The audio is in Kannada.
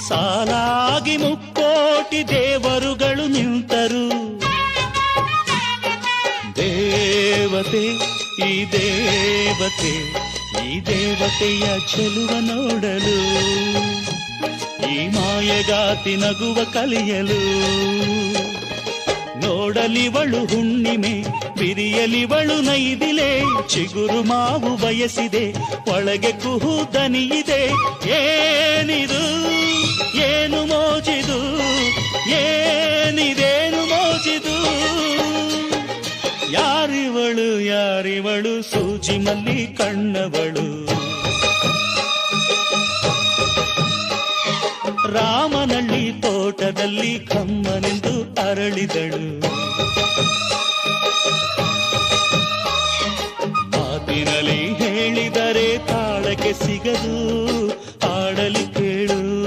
ಸಾಲಾಗಿ ಮುಕ್ಕೋಟಿ ದೇವರುಗಳು ನಿಂತರು. ದೇವತೆ ಈ ದೇವತೆ, ಈ ದೇವತೆಯ ಚೆಲುವ ನೋಡಲು, ಈ ಮಾಯಗಾತಿ ನಗುವ ಕಲಿಯಲು. ನೋಡಲಿವಳು ಹುಣ್ಣಿಮೆ, ಬಿರಿಯಲಿವಳು ನೈದಿಲೆ, ಚಿಗುರು ಮಾವು ಬಯಸಿದೆ, ಒಳಗೆ ಕುಹು ದನಿಯಿದೆ. ಏನಿದು ಏನು ಮೋಜಿದು, ಏನಿದೇನು ಮೋಜಿದು. ಯಾರಿವಳು ಯಾರಿವಳು, ಸೂಜಿ ಮಲ್ಲಿ ಕಣ್ಣವಳು. ರಾಮನಳ್ಳಿ ತೋಟದಲ್ಲಿ ಕಮ್ಮನೆಂದು ಅರಳಿದಳು. ಮಾತಿನಲ್ಲಿ ಹೇಳಿದರೆ ತಾಳಕ್ಕೆ ಸಿಗದು.